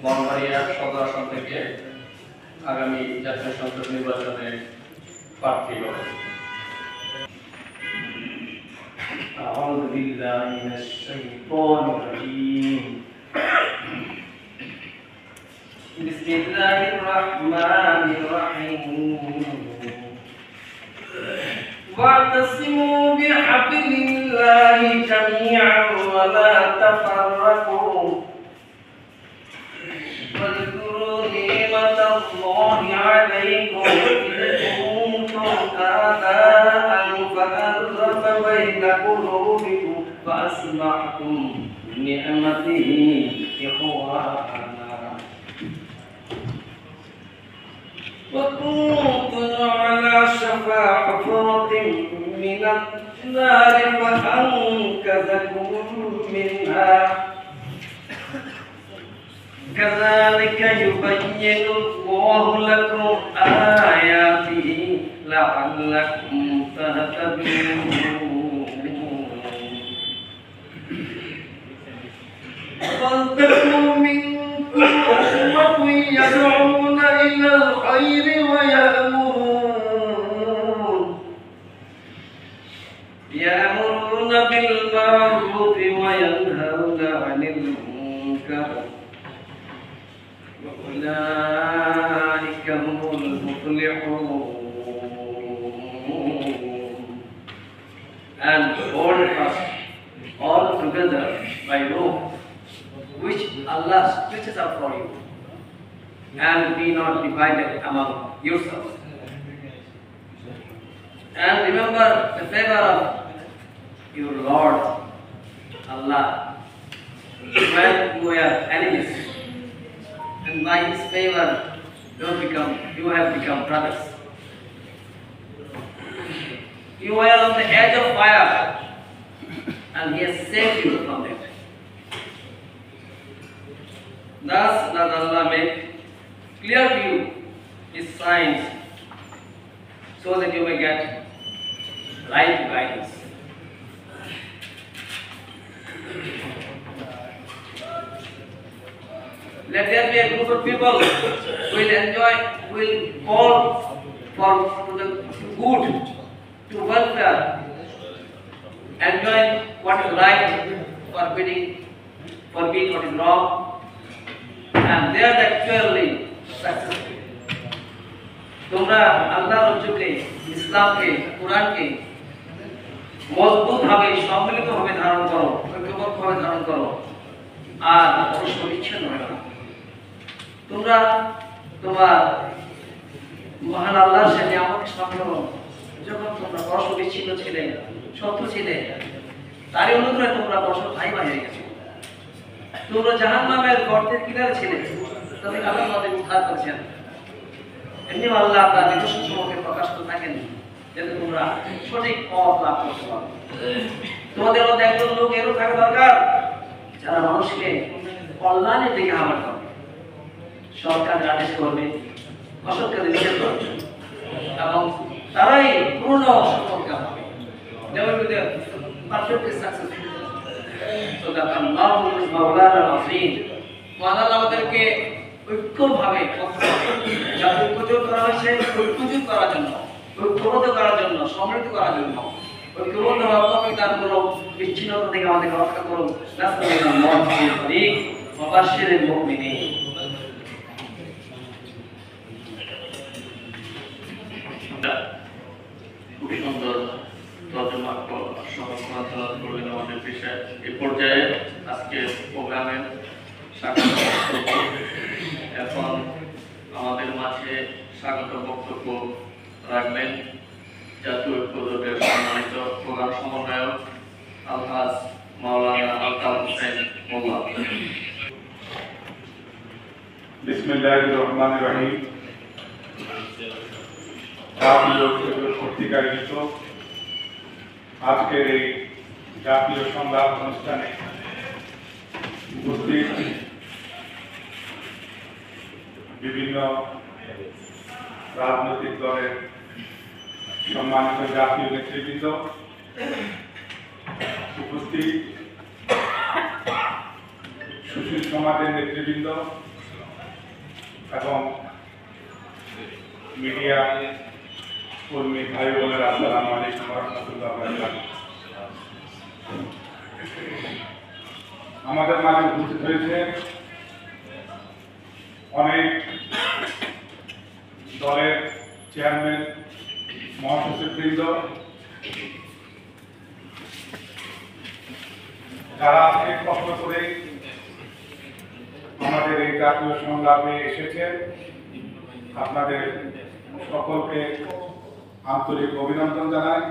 ব্রাহ্মণবাড়িয়া সদর আসন থেকে আগামী জাতীয় সংসদ নির্বাচনে প্রার্থী হবেন। أعوذ بالله من الشيطان الرجيم بسم الله الرحمن الرحيم واعتصموا بحبل الله جميعا ولا تفرقوا واذكروا نعمة الله عليكم إذ كنتم أعداء فألف بين قلوبكم فأصبحتم بنعمته إخوانا وكنتم على شفا حفرة من النار فأنقذكم منها كذلك يبين الله لكم آياته لعلكم تهتدون ولتكن منكم أمة يدعون إلى الخير ويأمرون بالمعروف وينهون عن المنكر وأولئك هم المفلحون. And hold fast all together by rope which Allah stretches out for you, and be not divided among yourselves. And remember the favor of your Lord Allah when you are enemies, and by His favor you have become brothers. You were on the edge of fire, and He has saved you from it. Thus does Allah make clear to you His signs, so that you may get right guidance. Let there be a group of people who will enjoy, who will call for to good, to welfare, enjoying what is right, forbidding what is wrong, and they are actually successful. তোমরা আল্লাহর রজ্জুকে, ইসলামকে, কোরআনকে মজবুতভাবে সম্মিলিতভাবে ধারণ করো, ঐক্যবদ্ধভাবে ধারণ করো, আর পরস্পর বিচ্ছিন্ন হবে না। তোমরা তোমার মহান আল্লাহর সাথে আমাকে স্মরণ করো, যখন তোমরা পরস্পর বিচ্ছিন্ন ছিলে, শত্রু ছিলে, তারই অনুগ্রহে তোমরা পরস্পর ভাই ভাই হয়ে গেছো। তোমরা জাহান্নামের গর্তের কিনারে ছিলে, তাদের আল্লাহ তোমাদের উদ্ধার করেছেন। এমনি আল্লাহ তার নিদর্শন সম্পর্কে প্রকাশ করে থাকেন, যাতে তোমরা সঠিক পথ লাভ করতে পারো। তোমাদের মধ্যে একজন লোক এরও থাকা দরকার যারা মানুষকে কল্যাণের দিকে আহ্বান করবে, সরকারের আদেশ করবে, অসৎ কাজে নিষেধ করবে, এবং তারাই পূর্ণ সফলকাম হবে। যেমন পারফেক্টলি সাকসেসফুল। তো দেখেন মাওলানা নাসির মাওলানা আমাদেরকে ঐক্যভাবে যাতে ঐক্যজোট করা হয়েছে, ঐক্যজোট করার জন্য, ঐক্যবদ্ধ করার জন্য, সমৃদ্ধ করার জন্য, ঐক্যবদ্ধ ভাবে দান করো, বিচ্ছিন্নতা থেকে আমাদেরকে রক্ষা করো। মুবাশশিরিল মুমিনিন। খুব সুন্দর তর্জমা করলেন আমাদের পেশায়। এই পর্যায়ে আজকে প্রোগ্রামের এখন আমাদের মাঝে স্বাগত বক্তব্য রাখবেন জাতীয় ঐক্যজোটের সম্মানিত প্রধান সমন্বয়ক আলহাজ মাওলানা আলতাফ হোসেন মোল্লা। বিসমিল্লাহির রহমানির রহিম। জাতীয় ঐক্যজোট কর্তৃক আয়োজিত আজকের এই জাতীয় সংলাপ অনুষ্ঠানে উপস্থিত বিভিন্ন রাজনৈতিক দলের সম্মানিত জাতীয় নেতৃবৃন্দ, উপস্থিত সুশীল সমাজের নেতৃবৃন্দ, এবং মিডিয়া কর্মী ভাই বোনেরা, আসসালামু আলাইকুম ওয়া রাহমাতুল্লাহি ওয়া বারাকাতুহু। আমাদের মাঝে উপস্থিত হয়েছে অনেক দলের চেয়ারম্যান, মহাসচিববৃন্দ, যারা আজকে কষ্ট করে আমাদের এই জাতীয় সংগ্রামে এসেছেন। আপনাদের সকলকে আন্তরিক অভিনন্দন জানাই।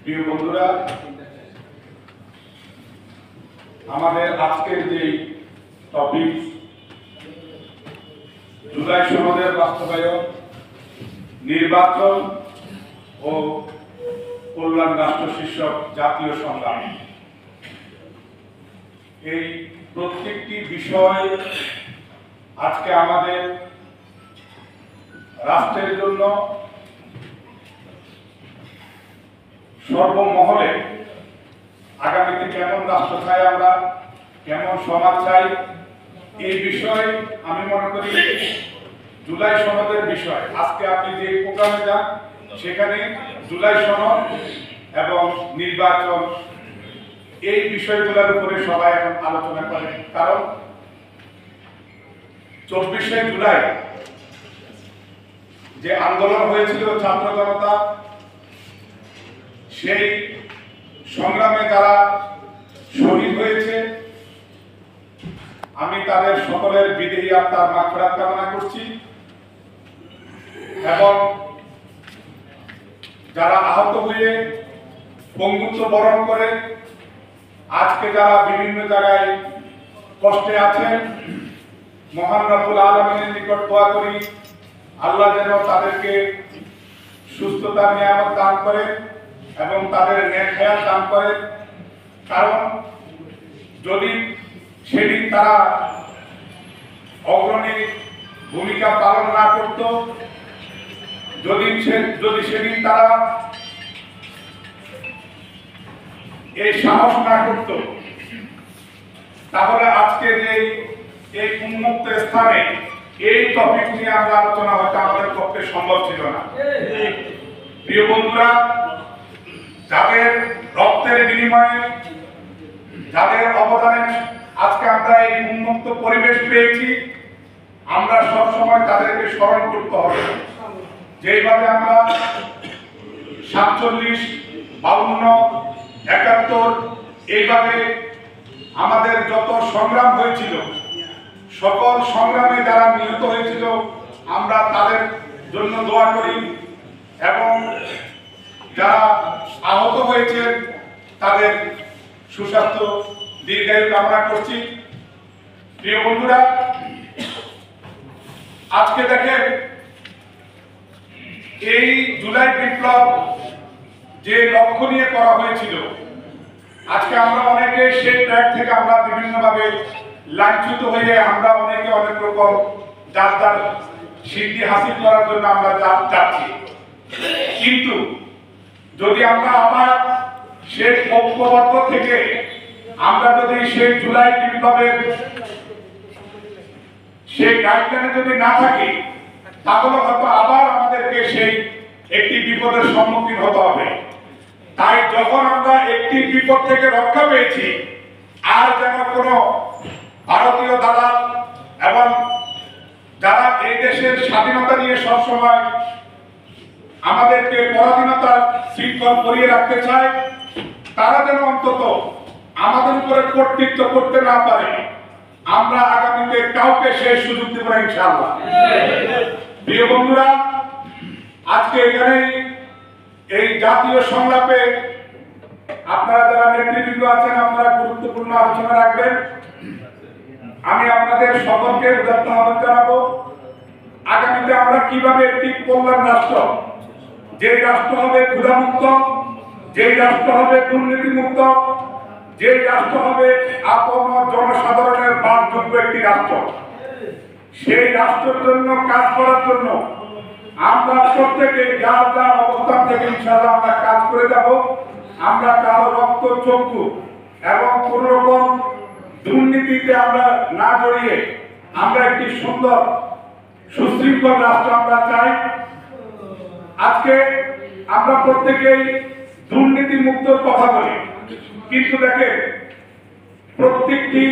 প্রিয় বন্ধুরা, আমাদের আজকের যে টপিক জুলাই সনদের বাস্তবায়ন, নির্বাচন ও কল্যাণ রাষ্ট্র শীর্ষক জাতীয় সংগ্রাম, এই প্রত্যেকটি বিষয় আজকে আমাদের রাষ্ট্রের জন্য সর্বমহলে আগামীতে কেমন রাষ্ট্র চাই আমরা, কেমন সমাজ চাই, এই বিষয়ে আমি মনে করি জুলাই সনদের বিষয়। আজকে আপনি যে প্রোগ্রামে যান সেখানে জুলাই সনদ এবং নির্বাচন এই বিষয়গুলোর উপরে সবাই এখন আলোচনা করে। কারণ 24শে জুলাই যে আন্দোলন হয়েছিল ছাত্র জনতা, সেই সংগ্রামে যারা শহীদ হয়েছে, আমি তাদের সকলের বিদেহী আত্মার মাগফিরাত কামনা করছি এবং যারা আহত হয়ে পঙ্গুত্ব বরণ করে আজকে যারা বিভিন্ন জায়গায় কষ্টে আছেন, মহান রব্বুল আলামিনের নিকট দোয়া করি আল্লাহ যেন তাদেরকে সুস্থতার নিয়ামত দান করে এবং তাদের নেক হায়াত দান করে। কারণ যদি সেদিন তারা অগ্রণী ভূমিকা পালন না করত, যদি সেদিন তারা এই সাহস না করত, তাহলে আজকে যে এই উন্মুক্ত স্থানে এই টপিক নিয়ে আমরা আলোচনা হয়তো আমাদের পক্ষে সম্ভব ছিল না। প্রিয় বন্ধুরা, যাদের রক্তের বিনিময়ে, যাদের অবদানে আজকে আমরা এই উন্মুক্ত পরিবেশ পেয়েছি, আমরা সব সময় তাদেরকে স্মরণ করতে হবে। যেভাবে আমরা 47, 52, 71 এইভাবে আমাদের যত সংগ্রাম হয়েছিল, সকল সংগ্রামে যারা নিহত হয়েছিল আমরা তাদের জন্য দোয়া করি এবং যারা আহত হয়েছেন তাদের সুস্বাস্থ্য দীর্ঘায়ু কামনা করছি। প্রিয় বন্ধুরা, আজকে দেখেন এই জুলাই বিপ্লব যে লক্ষ্য নিয়ে করা হয়েছিল, আজকে আমরা অনেকে সেই ট্র্যাক থেকে আমরা বিভিন্নভাবে লাঞ্ছিত হয়ে আমরা অনেকে অনেক রকম যার সিদ্ধি হাসিল করার জন্য আমরা যাচ্ছি। কিন্তু যদি আমরা আবার সেই ঐক্যবদ্ধ থেকে আমরা যদি সেই জুলাই বিপ্লবের সেই গাইডলাইনে যদি না থাকি, তাহলে হয়তো আবার আমাদেরকে সেই একটি বিপদের সম্মুখীন হতে হবে। তাই যখন আমরা একটি বিপদ থেকে রক্ষা পেয়েছি, আর যেন কোনো ভারতীয় দালাল এবং যারা এই দেশের স্বাধীনতা নিয়ে সবসময় আমাদেরকে পরাধীনতার শৃঙ্খল করিয়ে রাখতে চায়, তারা যেন অন্তত আমাদের উপরে কর্তৃত্ব করতে না পারে। আমরা আগামীতে কাউকে সেই সুযোগ দেব না ইনশাআল্লাহ। প্রিয় বন্ধুরা, আজকে এখানে এই জাতীয় সংলাপে আপনারা যারা নেতৃবৃন্দ আছেন, আপনারা গুরুত্বপূর্ণ আলোচনা রাখবেন। আমি আপনাদের সকলকে উদাত্ত আহ্বান জানাবো, আগামীতে আমরা কিভাবে একটি কল্যাণ রাষ্ট্র, যে রাষ্ট্র হবে ক্ষুধামুক্ত, যে রাষ্ট্র হবে দুর্নীতিমুক্ত, যে রাষ্ট্র হবে আপন জনসাধারণের বাসযোগ্য একটি রাষ্ট্র, সেই রাষ্ট্রের জন্য কাজ করার জন্য আমরা প্রত্যেকে যার যার অবস্থান থেকে ইনশাআল্লাহ আমরা কাজ করে যাব। আমরা কারো রক্ত চক্ষু এবং কোন রকম দুর্নীতিতে আমরা না জড়িয়ে আমরা একটি সুন্দর সুশৃঙ্খল রাষ্ট্র আমরা চাই। আজকে আমরা প্রত্যেকেই দুর্নীতি মুক্ত কথা বলি, কিন্তু দেখেন প্রত্যেকটি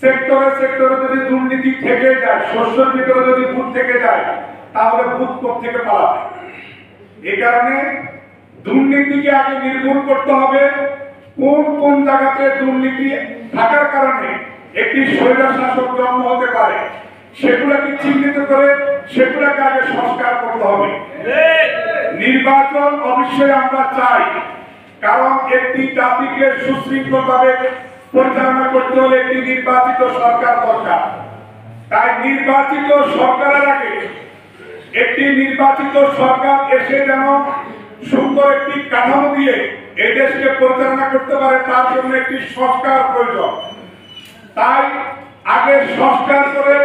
সেক্টরে সেক্টরে যদি দুর্নীতি থেকে যায়, শস্যের ভিতরে যদি ভূত থেকে যায়, তাহলে ভূত থেকে পালাবে। এই কারণে দুর্নীতিকে আগে নির্মূল করতে হবে। কোন কোন জায়গাতে দুর্নীতি থাকার কারণে একটি স্বৈরশাসক জন্ম হতে পারে, সেগুলোকে চিহ্নিত করে সেগুলোকে আগে সংস্কার করতে হবে। নির্বাচন অবশ্যই আমরা চাই, কারণ একটি জাতিকে সুশৃঙ্খলভাবে পরিচালনা করতে হলে একটি নির্বাচিত সরকার দরকার। তাই নির্বাচিত সরকারের আগে একটি নির্বাচিত সরকার এসে যেন সুন্দর একটি কাঠামো দিয়ে এই দেশকে পরিচালনা করতে পারে, তার জন্য একটি সংস্কার প্রয়োজন। তাই আগে সংস্কার করে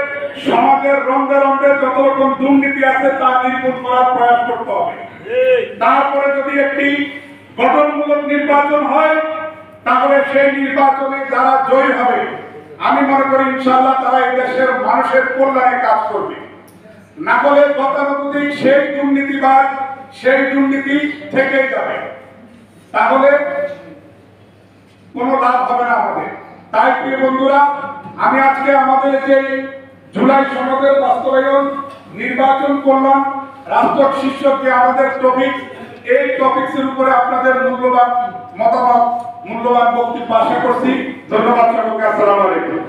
সমাজের রন্ধে রন্ধে যত রকম দুর্নীতি আছে তা নির্মূল করার প্রয়াস করতে হবে। তারপরে যদি একটি গঠনমূলক নির্বাচন হয়, তাহলে সেই নির্বাচনে যারা জয়ী হবে, আমি মনে করি ইনশাআল্লাহ তারা এই দেশের মানুষের কল্যাণে কাজ করবে। না হলে গতানুগতিক সেই দুর্নীতিবাদ সেই দুর্নীতি থেকেই যাবে, তাহলে কোনো লাভ হবে না আমাদের। তাই প্রিয় বন্ধুরা, আমি আজকে আমাদের যে জুলাই সনদের বাস্তবায়ন, নির্বাচন করলাম, রাষ্ট্র শীর্ষক যে আমাদের টপিক, এই টপিকসের উপরে আপনাদের মূল্যবান মতামত, মূল্যবান বক্তব্য আশা করছি। ধন্যবাদ সকলকে। আসসালামু আলাইকুম।